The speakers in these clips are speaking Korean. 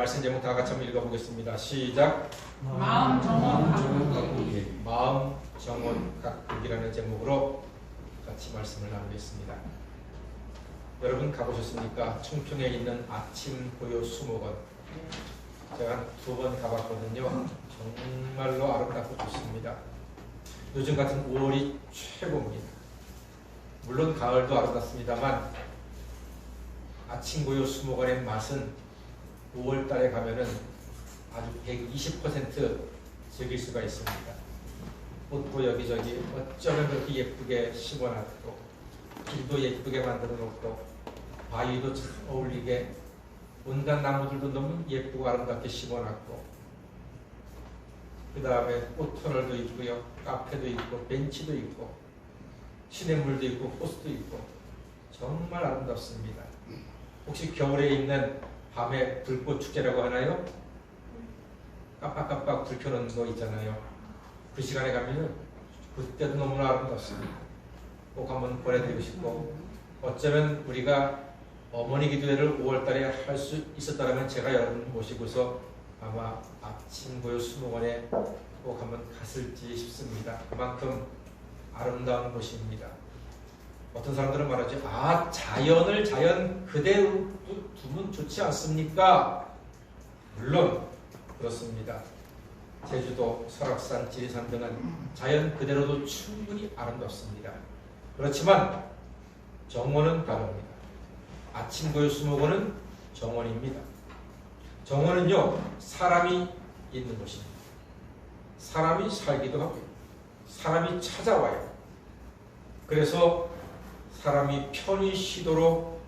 말씀 제목 다 같이 한번 읽어보겠습니다. 시작. 마음 정원 가꾸기. 마음 정원 가꾸기라는 제목으로 같이 말씀을 나누겠습니다. 여러분 가보셨습니까? 청평에 있는 아침 고요 수목원. 제가 한 2번 가봤거든요. 정말로 아름답고 좋습니다. 요즘 같은 5월이 최고입니다. 물론 가을도 아름답습니다만 아침 고요 수목원의 맛은 5월 달에 가면은 아주 120% 즐길 수가 있습니다. 꽃도 여기저기 어쩌면 그렇게 예쁘게 심어놨고, 길도 예쁘게 만들어 놓고, 바위도 참 어울리게 온갖 나무들도 너무 예쁘고 아름답게 심어놨고, 그 다음에 꽃터널도 있고요, 카페도 있고, 벤치도 있고, 시냇물도 있고, 호수도 있고, 정말 아름답습니다. 혹시 겨울에 있는 밤에 불꽃 축제라고 하나요? 깜빡깜빡 불 켜놓는 거 있잖아요. 그 시간에 가면은 그때도 너무나 아름답습니다. 꼭 한번 보내드리고 싶고, 어쩌면 우리가 어머니 기도회를 5월달에 할 수 있었다면 제가 여러분 모시고서 아마 아침 고요 수목원에 꼭 한번 갔을지 싶습니다. 그만큼 아름다운 곳입니다. 어떤 사람들은 말하죠. 자연 그대로 두면 좋지 않습니까? 물론 그렇습니다. 제주도, 설악산, 지리산 등은 자연 그대로도 충분히 아름답습니다. 그렇지만 정원은 다릅니다. 아침 고요 수목원은 정원입니다. 정원은요, 사람이 있는 곳입니다. 사람이 살기도 하고요. 사람이 찾아와요. 그래서 사람이 편히 쉬도록,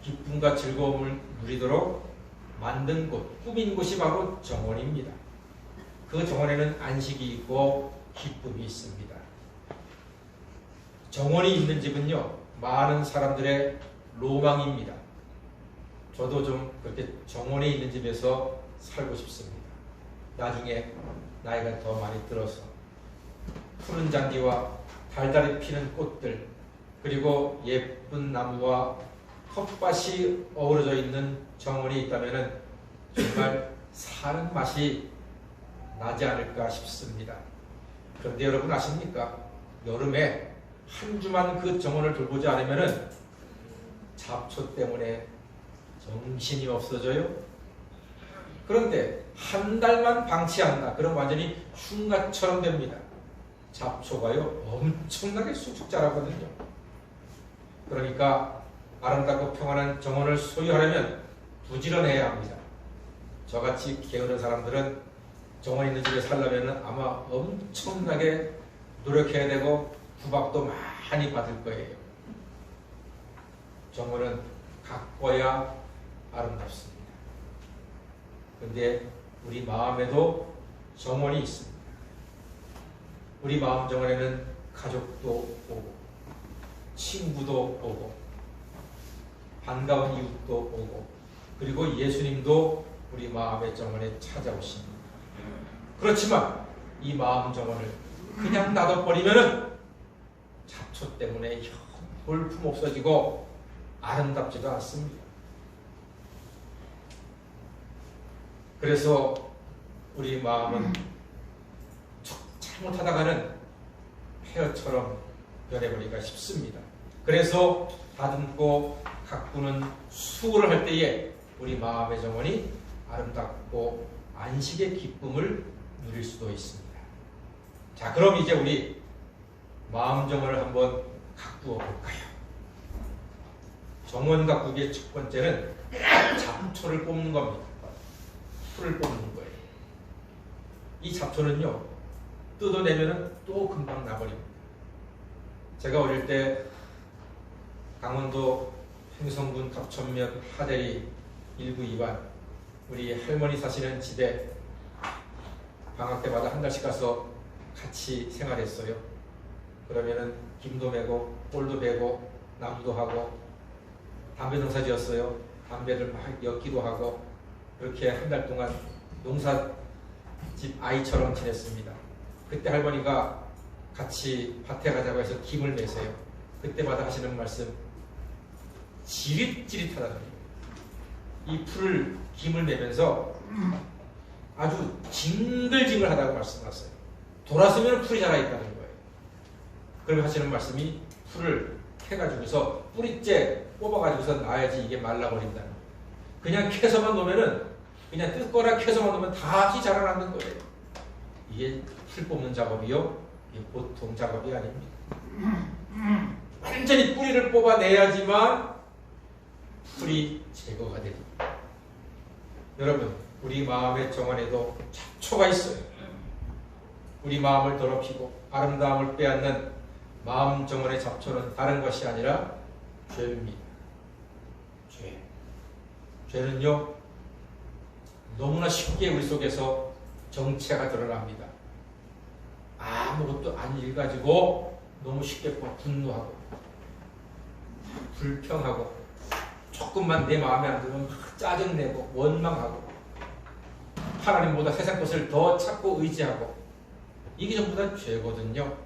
기쁨과 즐거움을 누리도록 만든 곳, 꾸민 곳이 바로 정원입니다. 그 정원에는 안식이 있고 기쁨이 있습니다. 정원이 있는 집은요, 많은 사람들의 로망입니다. 저도 좀 그렇게 정원에 있는 집에서 살고 싶습니다. 나중에 나이가 더 많이 들어서 푸른 잔디와 달달이 피는 꽃들, 그리고 예쁜 나무와 텃밭이 어우러져 있는 정원이 있다면 정말 사는 맛이 나지 않을까 싶습니다. 그런데 여러분 아십니까? 여름에 한 주만 그 정원을 돌보지 않으면 잡초 때문에 정신이 없어져요. 그런데 한 달만 방치한다. 그럼 완전히 흉가처럼 됩니다. 잡초가요 엄청나게 쑥쑥 자라거든요. 그러니까 아름답고 평안한 정원을 소유하려면 부지런해야 합니다. 저같이 게으른 사람들은 정원 있는 집에 살려면 아마 엄청나게 노력해야 되고 구박도 많이 받을 거예요. 정원은 가꿔야 아름답습니다. 그런데 우리 마음에도 정원이 있습니다. 우리 마음 정원에는 가족도 오고, 친구도 오고, 반가운 이웃도 오고, 그리고 예수님도 우리 마음의 정원에 찾아오십니다. 그렇지만 이 마음 정원을 그냥 놔둬버리면은 잡초 때문에 볼품 없어지고 아름답지도 않습니다. 그래서 우리 마음은 잘못하다가는 폐허처럼 변해버리기가 쉽습니다. 그래서 다듬고 가꾸는 수고를 할 때에 우리 마음의 정원이 아름답고 안식의 기쁨을 누릴 수도 있습니다. 자, 그럼 이제 우리 마음 정원을 한번 가꾸어 볼까요? 정원 가꾸기의 첫 번째는 잡초를 뽑는 겁니다. 풀을 뽑는 거예요. 이 잡초는요, 뜯어내면 또 금방 나버립니다. 제가 어릴 때 강원도 횡성군 갑천면 하대리 1구 2반 우리 할머니 사시는 집에 방학 때마다 한 달씩 가서 같이 생활했어요. 그러면은 김도 메고 꼴도 베고 나무도 하고 담배 농사 지었어요. 담배를 막 엮기도 하고 그렇게 한 달 동안 농사집 아이처럼 지냈습니다. 그때 할머니가 같이 밭에 가자고 해서 김을 매세요. 그때마다 하시는 말씀, 지릿지릿하다는 얘기예요. 이 풀을 김을 내면서 아주 징글징글하다고 말씀하셨어요. 돌았으면 풀이 자라있다는 거예요. 그러면 하시는 말씀이 풀을 캐가지고서 뿌리째 뽑아가지고서 놔야지 이게 말라버린다는 거예요. 그냥 캐서만 놓으면은 그냥 뜯거나 캐서만 놓으면 다시 자라나는 거예요. 이게 풀 뽑는 작업이요, 이게 보통 작업이 아닙니다. 완전히 뿌리를 뽑아내야지만 풀이 제거가 됩니다. 여러분, 우리 마음의 정원에도 잡초가 있어요. 우리 마음을 더럽히고 아름다움을 빼앗는 마음 정원의 잡초는 다른 것이 아니라 죄입니다. 죄. 죄는요, 너무나 쉽게 우리 속에서 정체가 드러납니다. 아무것도 안 일가지고 너무 쉽게 분노하고 불평하고 조금만 내 마음에 안 들면 막 짜증내고 원망하고 하나님보다 세상 것을 더 찾고 의지하고, 이게 전부 다 죄거든요.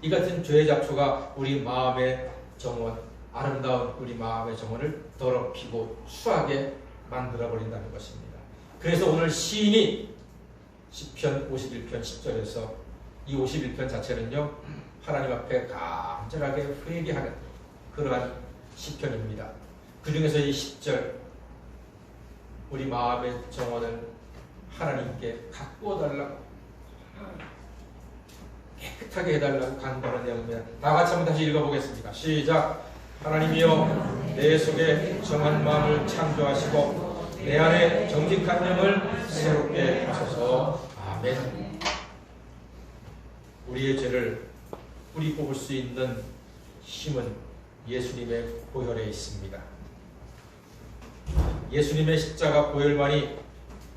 이 같은 죄의 잡초가 우리 마음의 정원, 아름다운 우리 마음의 정원을 더럽히고 추하게 만들어버린다는 것입니다. 그래서 오늘 시인이 시편 51편 10절에서 이 51편 자체는요, 하나님 앞에 간절하게 회개하는 그러한 시편입니다. 그 중에서 이 10절, 우리 마음의 정원을 하나님께 가꾸어 달라고, 깨끗하게 해달라고 간구하는 내용입니다. 다 같이 한번 다시 읽어보겠습니다. 시작. 하나님이여, 내 속에 정한 마음을 창조하시고 내 안에 정직한 영을 새롭게 하소서. 아멘. 우리의 죄를 뿌리 뽑을 수 있는 힘은 예수님의 보혈에 있습니다. 예수님의 십자가 보혈만이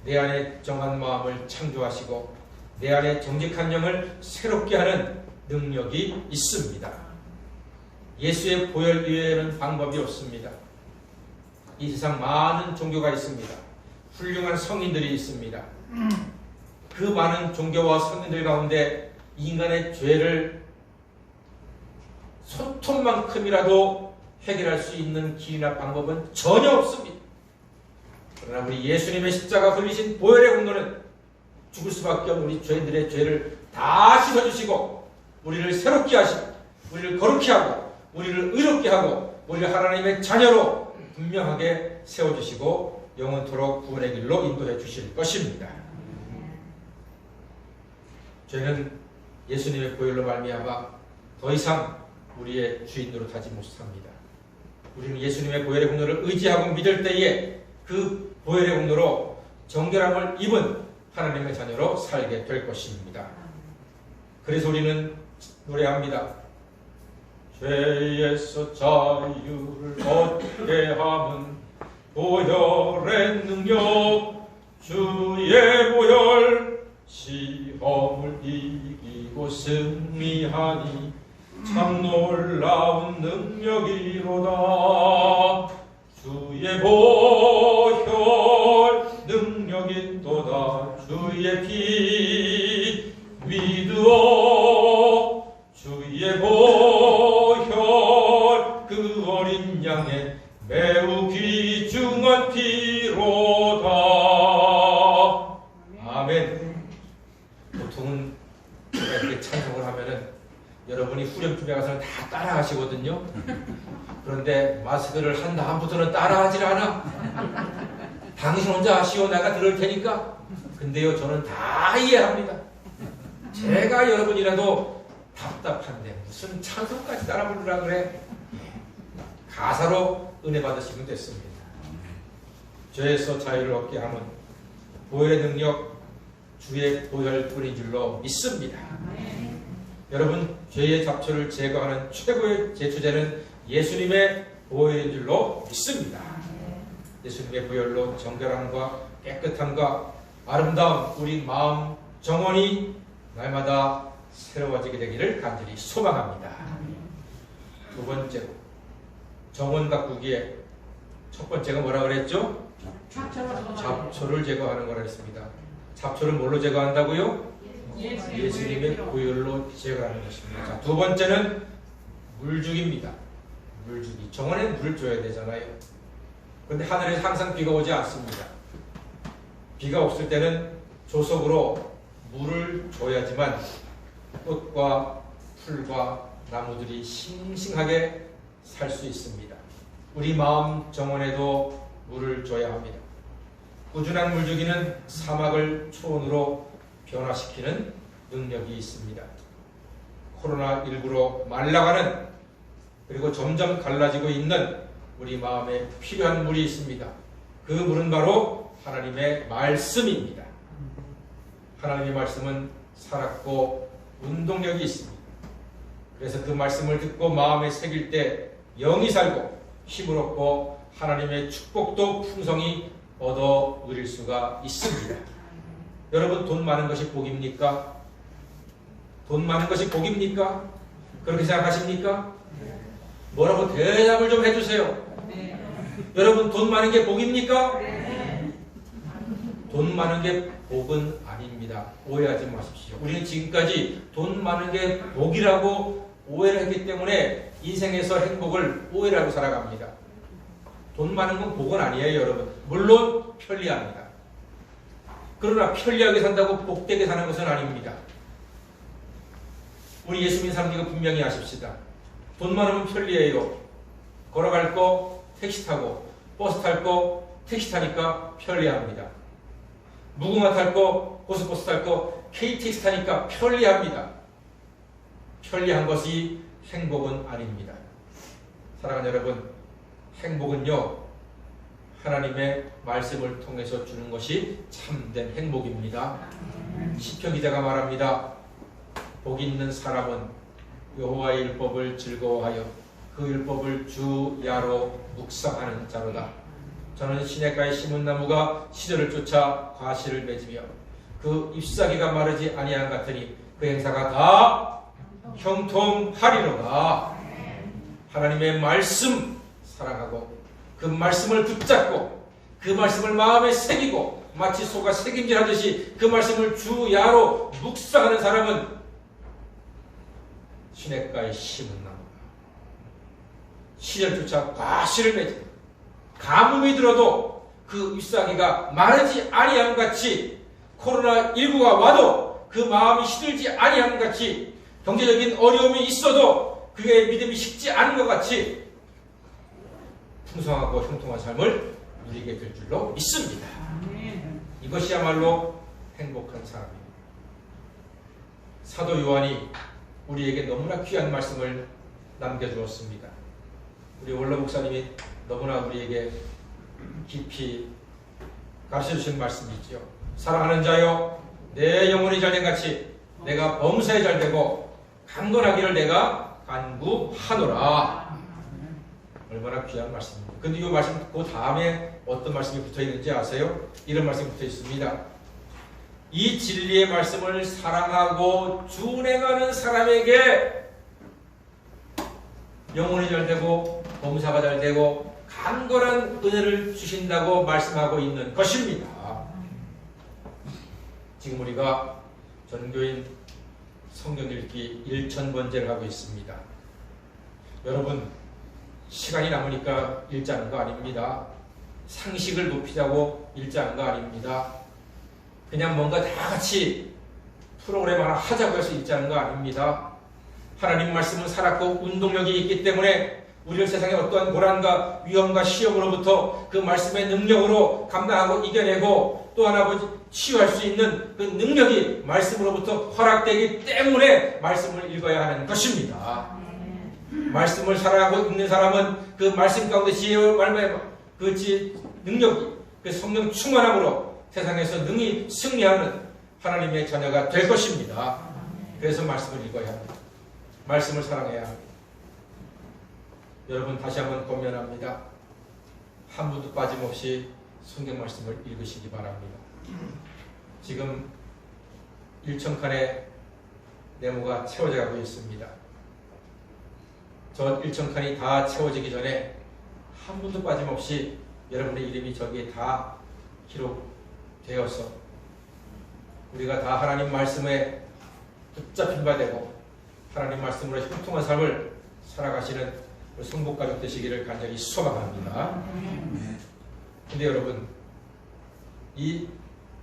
내 안에 정한 마음을 창조하시고 내 안에 정직한 영을 새롭게 하는 능력이 있습니다. 예수의 보혈 이외에는 방법이 없습니다. 이 세상 많은 종교가 있습니다. 훌륭한 성인들이 있습니다. 그 많은 종교와 성인들 가운데 인간의 죄를 손톱만큼이라도 해결할 수 있는 길이나 방법은 전혀 없습니다. 그러나 우리 예수님의 십자가 흘리신 보혈의 공로는 죽을 수밖에 없는 우리 죄인들의 죄를 다 씻어주시고 우리를 새롭게 하시고 우리를 거룩히 하고 우리를 의롭게 하고 우리를 하나님의 자녀로 분명하게 세워주시고 영원토록 구원의 길로 인도해 주실 것입니다. 죄는 예수님의 보혈로 말미암아 더 이상 우리의 주인 노릇하지 못합니다. 우리는 예수님의 보혈의 공로를 의지하고 믿을 때에 그 보혈의 공로로 정결함을 입은 하나님의 자녀로 살게 될 것입니다. 그래서 우리는 노래합니다. 죄에서 자유를 얻게 함은 보혈의 능력, 주의 보혈, 시험을 이기고 승리하니 참 놀라운 능력이로다. 주의 보혈 능력이 또다. 주의 피 믿으오. 주의 보혈 그 어린 양의 매우 귀중한 피로다. 아멘. 보통은 이렇게 찬송을 하면은 여러분이 후렴쯤에 가서는 다 따라 하시거든요. 그런데 마스크를 한 다음부터는 따라 하질 않아. 당신 혼자 하시오, 내가 들을 테니까. 근데요, 저는 다 이해합니다. 제가 여러분이라도 답답한데 무슨 찬송까지 따라 부르라 그래. 가사로 은혜 받으시면 됐습니다. 죄에서 자유를 얻게 하면 보혈의 능력, 주의 보혈뿐인 줄로 믿습니다. 여러분, 죄의 잡초를 제거하는 최고의 제초제는 예수님의 보혈인 줄로 믿습니다. 예수님의 보혈로 정결함과 깨끗함과 아름다운 우리 마음 정원이 날마다 새로워지게 되기를 간절히 소망합니다. 두 번째로, 정원 가꾸기에 첫 번째가 뭐라 그랬죠? 잡초를 제거하는 거라 했습니다. 잡초를 뭘로 제거한다고요? 예수님의 보혈로 제거하는 것입니다. 자, 두 번째는 물주기입니다. 물주기. 정원에 물을 줘야 되잖아요. 그런데 하늘에서 항상 비가 오지 않습니다. 비가 없을 때는 조석으로 물을 줘야지만 꽃과 풀과 나무들이 싱싱하게 살 수 있습니다. 우리 마음 정원에도 물을 줘야 합니다. 꾸준한 물주기는 사막을 초원으로 변화시키는 능력이 있습니다. 코로나19로 말라가는 그리고 점점 갈라지고 있는 우리 마음에 필요한 물이 있습니다. 그 물은 바로 하나님의 말씀입니다. 하나님의 말씀은 살았고 운동력이 있습니다. 그래서 그 말씀을 듣고 마음에 새길 때 영이 살고 힘을 얻고 하나님의 축복도 풍성히 얻어 누릴 수가 있습니다. 여러분, 돈 많은 것이 복입니까? 돈 많은 것이 복입니까? 그렇게 생각하십니까? 뭐라고 대답을 좀 해주세요. 여러분, 돈 많은 게 복입니까? 돈 많은 게 복은 아닙니다. 오해하지 마십시오. 우리는 지금까지 돈 많은 게 복이라고 오해를 했기 때문에 인생에서 행복을 오해라고 살아갑니다. 돈 많은 건 복은 아니에요, 여러분. 물론 편리합니다. 그러나 편리하게 산다고 복되게 사는 것은 아닙니다. 우리 예수 믿는 사람들이 분명히 아십시다. 돈 많으면 편리해요. 걸어갈 거 택시 타고, 버스 탈 거 택시 타니까 편리합니다. 무궁화 탈 거, 고속버스 탈 거 KTX 타니까 편리합니다. 편리한 것이 행복은 아닙니다. 사랑하는 여러분, 행복은요, 하나님의 말씀을 통해서 주는 것이 참된 행복입니다. 시편 기자가 말합니다. 복 있는 사람은 여호와의 율법을 즐거워하여 그 율법을 주야로 묵상하는 자로다. 저는 시냇가에 심은 나무가 시절을 쫓아 과실을 맺으며 그 잎사귀가 마르지 아니한 같으니 그 행사가 다 형통하리로다. 하나님의 말씀 사랑하고 그 말씀을 붙잡고 그 말씀을 마음에 새기고 마치 소가 새김질하듯이 그 말씀을 주야로 묵상하는 사람은 시냇가에 심은 나무가 시절 쫓아 과실을 맺으며 가뭄이 들어도 그 잎사귀가 마르지 아니함 같이 코로나19가 와도 그 마음이 시들지 아니함 같이 경제적인 어려움이 있어도 그의 믿음이 식지 않은 것 같이 풍성하고 형통한 삶을 누리게 될 줄로 믿습니다. 이것이야말로 행복한 사람입니다. 사도 요한이 우리에게 너무나 귀한 말씀을 남겨주었습니다. 우리 원로 목사님이 너무나 우리에게 깊이 가르쳐주신 말씀이지요. 사랑하는 자여, 내 영혼이 잘된 같이 내가 범사에 잘되고 강건하기를 내가 간구하노라. 얼마나 귀한 말씀입니다. 근데 이 말씀 그 다음에 어떤 말씀이 붙어있는지 아세요? 이런 말씀이 붙어있습니다. 이 진리의 말씀을 사랑하고 준행하는 사람에게 영혼이 잘되고 범사가 잘되고 강건한 은혜를 주신다고 말씀하고 있는 것입니다. 지금 우리가 전교인 성경 읽기 1000번째를 하고 있습니다. 여러분, 시간이 남으니까 읽자는 거 아닙니다. 상식을 높이자고 읽자는 거 아닙니다. 그냥 뭔가 다 같이 프로그램 하나 하자고 해서 읽자는 거 아닙니다. 하나님 말씀은 살았고 운동력이 있기 때문에 우리를 세상의 어떠한 고난과 위험과 시험으로부터 그 말씀의 능력으로 감당하고 이겨내고 또 하나 치유할 수 있는 그 능력이 말씀으로부터 허락되기 때문에 말씀을 읽어야 하는 것입니다. 말씀을 사랑하고 읽는 사람은 그 말씀 가운데 지혜와 말씀의 그 능력이 그 성령 충만함으로 세상에서 능히 승리하는 하나님의 자녀가 될 것입니다. 그래서 말씀을 읽어야 합니다. 말씀을 사랑해야 합니다. 여러분, 다시 한번 권면합니다. 한 분도 빠짐없이 성경 말씀을 읽으시기 바랍니다. 지금 1000칸의 네모가 채워져 가고 있습니다. 저 1000칸이 다 채워지기 전에 한 분도 빠짐없이 여러분의 이름이 저기에 다 기록되어서 우리가 다 하나님 말씀에 붙잡힌 바 되고 하나님 말씀으로 형통한 삶을 살아가시는 성복가족 되시기를 간절히 소망합니다. 근데 여러분, 이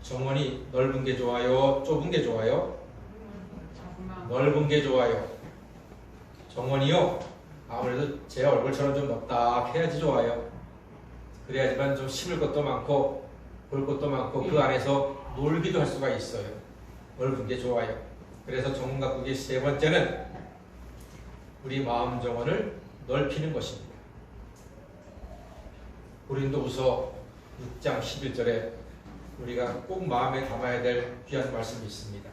정원이 넓은 게 좋아요? 좁은 게 좋아요? 넓은 게 좋아요. 정원이요? 아무래도 제 얼굴처럼 좀 넉넉해야지 좋아요. 그래야지만 좀 심을 것도 많고 볼 것도 많고 그 안에서 놀기도 할 수가 있어요. 넓은 게 좋아요. 그래서 정원 가꾸기의 세 번째는 우리 마음 정원을 넓히는 것입니다. 고린도후서 6장 11절에 우리가 꼭 마음에 담아야 될 귀한 말씀이 있습니다.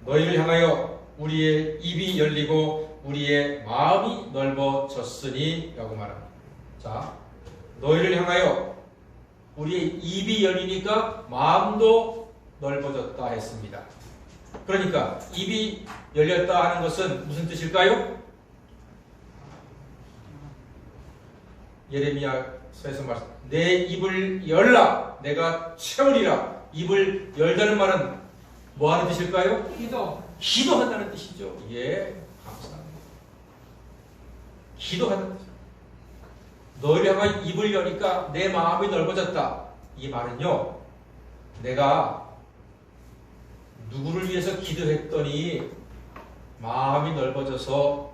너희를 향하여 우리의 입이 열리고 우리의 마음이 넓어졌으니 라고 말합니다. 자, 너희를 향하여 우리의 입이 열리니까 마음도 넓어졌다 했습니다. 그러니까 입이 열렸다 하는 것은 무슨 뜻일까요? 예레미야서에서 말씀, 내 입을 열라, 내가 채우리라. 입을 열다는 말은 뭐 하는 뜻일까요? 기도한다는 뜻이죠. 예, 감사합니다. 기도한다는 뜻이죠. 너희를 향하여 입을 여니까 내 마음이 넓어졌다. 이 말은요, 내가 누구를 위해서 기도했더니 마음이 넓어져서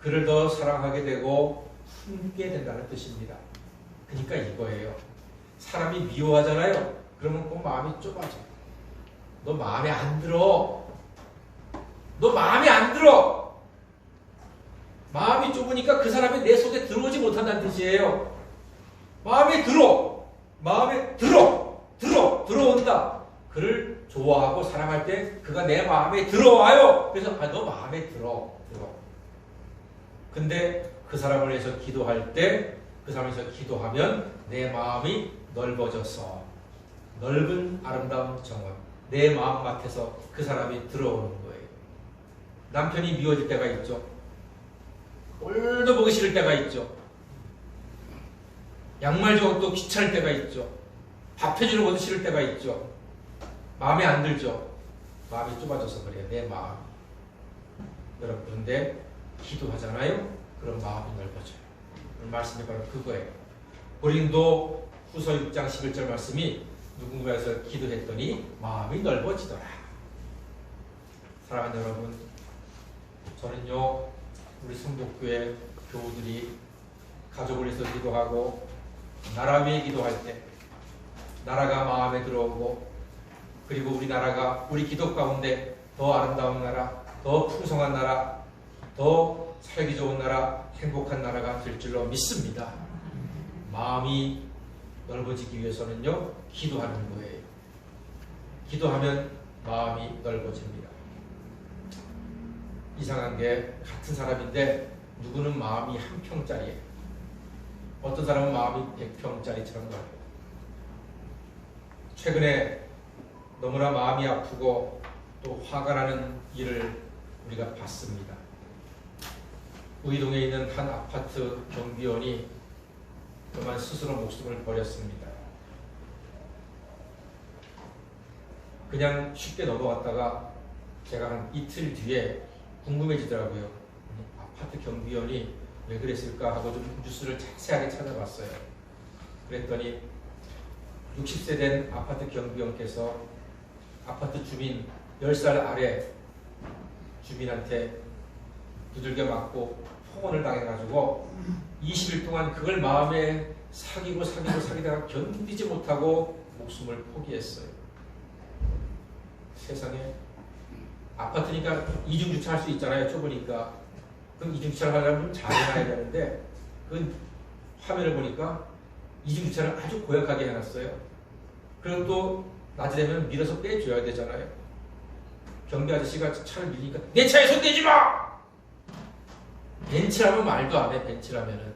그를 더 사랑하게 되고 품게 된다는 뜻입니다. 그러니까 이거예요. 사람이 미워하잖아요. 그러면 꼭 마음이 좁아져. 너 마음에 안 들어. 너 마음에 안 들어. 마음이 좁으니까 그 사람이 내 속에 들어오지 못한다는 뜻이에요. 마음에 들어. 마음에 들어온다. 그를 좋아하고 사랑할 때 그가 내 마음에 들어와요. 그래서 너 마음에 들어. 근데 그 사람을 위해서 기도할 때 그 사람을 위해서 기도하면 내 마음이 넓어져서 넓은 아름다운 정원, 내 마음 같아서 그 사람이 들어오는 거예요. 남편이 미워질 때가 있죠. 꼴도 보기 싫을 때가 있죠. 양말 조각도 귀찮을 때가 있죠. 밥 해주는 것도 싫을 때가 있죠. 마음에 안 들죠. 마음이 좁아져서 그래요. 내 마음. 여러분, 그런데 기도하잖아요. 그럼 마음이 넓어져요. 오늘 말씀이 바로 그거예요. 고린도 후서 6장 11절 말씀이 누군가에서 기도했더니 마음이 넓어지더라. 사랑하는 여러분, 저는요, 우리 성북교회 교우들이 가족을 위해서 기도하고 나라 위해 기도할 때 나라가 마음에 들어오고, 그리고 우리나라가 우리 기도 가운데 더 아름다운 나라, 더 풍성한 나라, 더 살기 좋은 나라, 행복한 나라가 될 줄로 믿습니다. 마음이 넓어지기 위해서는요, 기도하는 거예요. 기도하면 마음이 넓어집니다. 이상한 게 같은 사람인데 누구는 마음이 한 평짜리예요. 어떤 사람은 마음이 100평짜리처럼 가요. 최근에 너무나 마음이 아프고 또 화가 나는 일을 우리가 봤습니다. 우이동에 있는 한 아파트 경비원이 그만 스스로 목숨을 버렸습니다. 그냥 쉽게 넘어갔다가 제가 한 이틀 뒤에 궁금해지더라고요. 아파트 경비원이 왜 그랬을까 하고 좀 뉴스를 자세하게 찾아봤어요. 그랬더니 60세 된 아파트 경비원께서 아파트 주민 10살 아래 주민한테 두들겨 맞고 폭언을 당해가지고 20일 동안 그걸 마음에 사귀다가 견디지 못하고 목숨을 포기했어요. 세상에, 아파트니까 이중주차 할 수 있잖아요. 좁으니까. 그럼 이중주차를 하려면 잘 해놔야 되는데 그 화면을 보니까 이중주차를 아주 고약하게 해놨어요. 그리고 또 낮이 되면 밀어서 빼줘야 되잖아요. 경비 아저씨가 차를 밀리니까 내 차에 손대지 마! 벤츠라면 말도 안 해. 벤츠라면은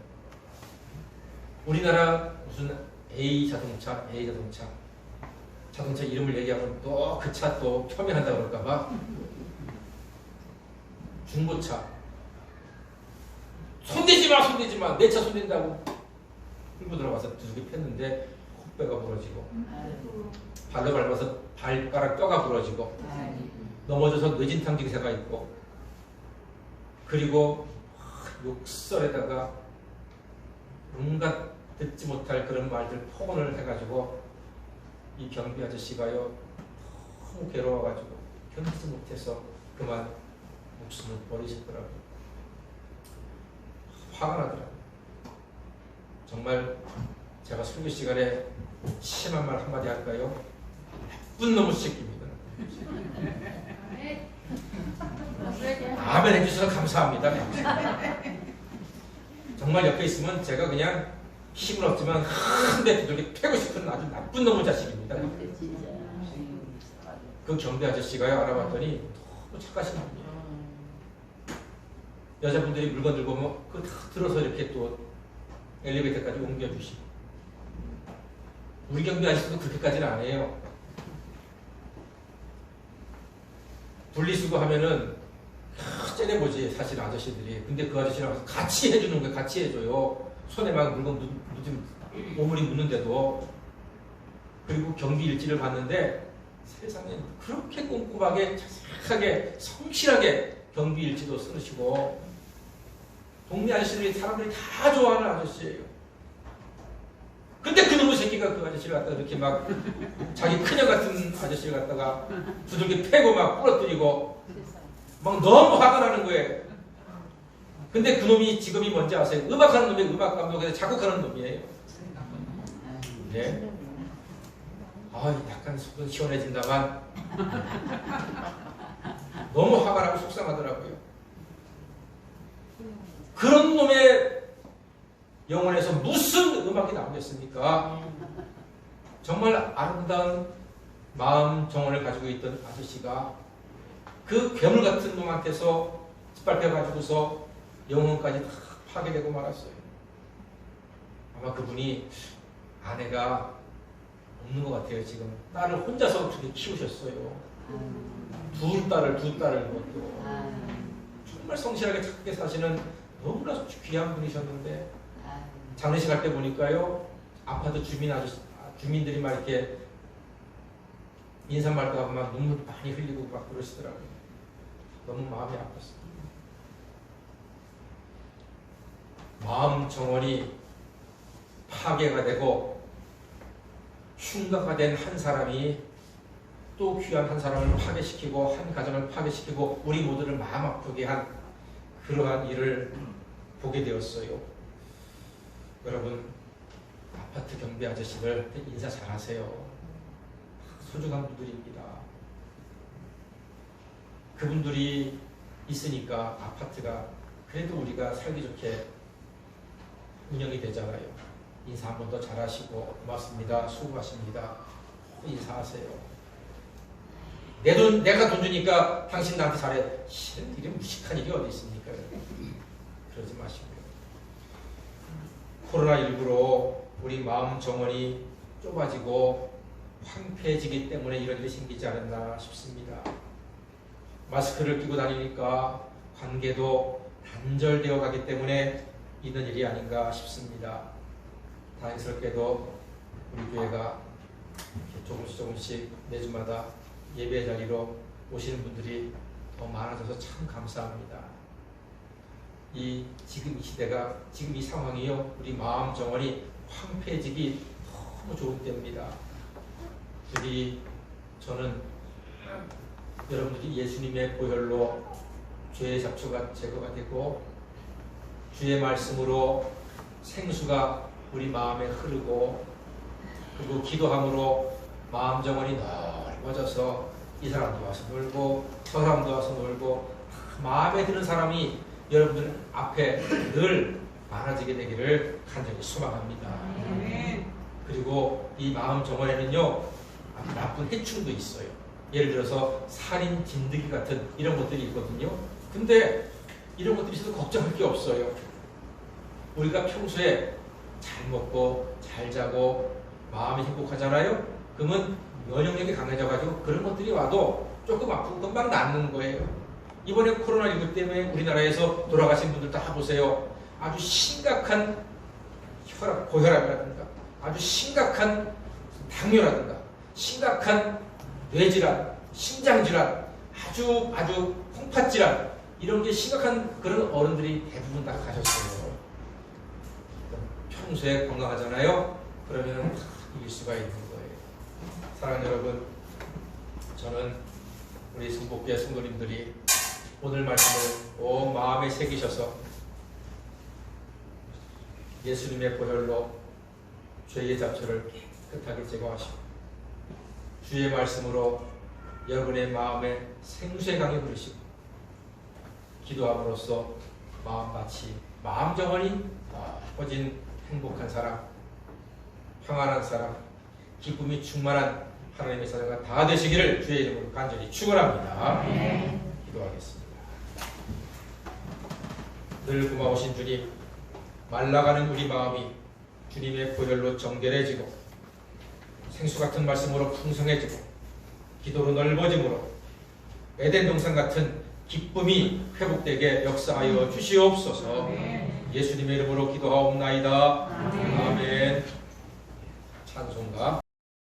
우리나라 무슨 A 자동차 이름을 얘기하면 또 그 차 또 폄훼한다 그럴까봐 중고차 손대지 마 내 차 손댄다고 끌고 들어가서 두둑이 폈는데 콧배가 부러지고 발로 밟아서 발가락 뼈가 부러지고 넘어져서 뇌진탕 증세가 있고, 그리고 욕설에다가 온갖 듣지 못할 그런 말들 폭언을 해가지고 이 경비 아저씨가요 너무 괴로워가지고 견디지 못해서 그만 목숨을 버리셨더라고요. 화가 나더라고요. 정말 제가 설교 시간에 심한 말 한마디 할까요? 나쁜 놈의 새끼입니다. 아멘 해주셔서 감사합니다. 정말 옆에 있으면 제가 그냥 힘은 없지만 한대 두들겨 패고 싶은 아주 나쁜 놈의 자식입니다. 그 경비 아저씨가요 알아봤더니 너무 착하신 분이에요. 여자분들이 물건 들고 오면 그거 다 들어서 이렇게 또 엘리베이터까지 옮겨주시고, 우리 경비 아저씨도 그렇게까지는 안 해요. 분리수거 하면은 째려보지 사실 아저씨들이. 근데 그 아저씨랑 와서 같이 해주는 거예요. 같이 해줘요. 손에 막 물건 묻으면 오물이 묻는데도. 그리고 경비 일지를 봤는데 세상에 그렇게 꼼꼼하게 자세하게 성실하게 경비 일지도 쓰시고, 동네 아저씨들이 사람들이 다 좋아하는 아저씨예요. 근데 그놈의 새끼가 그 아저씨를 갖다가 이렇게 막 자기 큰형 같은 아저씨를 갖다가 두들겨 패고 막 부러뜨리고 막 너무 화가 나는 거예요. 근데 그놈이 직업이 뭔지 아세요? 음악하는 놈이 음악 감독에서 작곡하는 놈이에요. 네. 약간 속은 시원해진다만 너무 화가 나고 속상하더라고요. 그런 놈의 영혼에서 무슨 음악이 나오겠습니까? 정말 아름다운 마음 정원을 가지고 있던 아저씨가 그 괴물 같은 놈한테서 짓밟혀가지고서 영혼까지 다 파괴되고 말았어요. 아마 그분이 아내가 없는 것 같아요. 지금 딸을 혼자서 어떻게 키우셨어요. 두 딸을 그것도 정말 성실하게 착하게 사시는 너무나 귀한 분이셨는데, 장례식 할 때 보니까요 아파트 주민들이 막 이렇게 인사말도 하고 막 눈물 많이 흘리고 막 그러시더라고요. 너무 마음이 아팠어요. 마음 정원이 파괴가 되고 흉가가 된 한 사람이 또 귀한 한 사람을 파괴시키고 한 가정을 파괴시키고 우리 모두를 마음 아프게 한 그러한 일을 보게 되었어요. 여러분, 아파트 경비 아저씨들 인사 잘하세요. 소중한 분들입니다. 그분들이 있으니까 아파트가 그래도 우리가 살기 좋게 운영이 되잖아요. 인사 한 번 더 잘하시고 고맙습니다. 수고하십니다. 인사하세요. 내가 돈 주니까 당신 나한테 잘해. 이런 일이 무식한 일이 어디 있습니까? 그러지 마시고요. 코로나19로 우리 마음 정원이 좁아지고 황폐해지기 때문에 이런 일이 생기지 않았나 싶습니다. 마스크를 끼고 다니니까 관계도 단절되어 가기 때문에 있는 일이 아닌가 싶습니다. 다행스럽게도 우리 교회가 조금씩 매주마다 예배 자리로 오시는 분들이 더 많아져서 참 감사합니다. 지금 이 시대가, 지금 이 상황이요, 우리 마음 정원이 황폐해지기 너무 좋은 때입니다. 저는 여러분들이 예수님의 보혈로 죄의 잡초가 제거가 되고 주의 말씀으로 생수가 우리 마음에 흐르고, 그리고 기도함으로 마음 정원이 넓어져서 이 사람도 와서 놀고 저 사람도 와서 놀고 마음에 드는 사람이 여러분들 앞에 늘 많아지게 되기를 간절히 소망합니다. 그리고 이 마음 정원에는요 아주 나쁜 해충도 있어요. 예를 들어서 살인, 진드기 같은 이런 것들이 있거든요. 근데 이런 것들이 있어도 걱정할 게 없어요. 우리가 평소에 잘 먹고 잘 자고 마음이 행복하잖아요. 그러면 면역력이 강해져가지고 그런 것들이 와도 조금 아프고 금방 낫는 거예요. 이번에 코로나19 때문에 우리나라에서 돌아가신 분들 다 보세요. 아주 심각한 고혈압이라든가 아주 심각한 당뇨라든가 심각한 뇌질환, 심장질환, 아주 콩팥질환 이런 게 심각한 그런 어른들이 대부분 다 가셨어요. 평소에 건강하잖아요. 그러면 이길 수가 있는 거예요. 사랑하는 여러분, 저는 우리 성복교회 성도님들이 오늘 말씀을 온 마음에 새기셔서 예수님의 보혈로 죄의 잡초를 깨끗하게 제거하시고 주의 말씀으로 여러분의 마음에 생수의 강이 흐르시고 기도함으로써 마음같이 마음 정원이 퍼진 행복한 사람, 평안한 사람, 기쁨이 충만한 하나님의 사자가 다 되시기를 주의 이름으로 간절히 축원합니다. 기도하겠습니다. 늘 고마우신 주님, 말라가는 우리 마음이 주님의 보혈로 정결해지고 생수 같은 말씀으로 풍성해지고 기도로 넓어짐으로 에덴 동산 같은 기쁨이 회복되게 역사하여 주시옵소서. 예수님의 이름으로 기도하옵나이다. 아멘.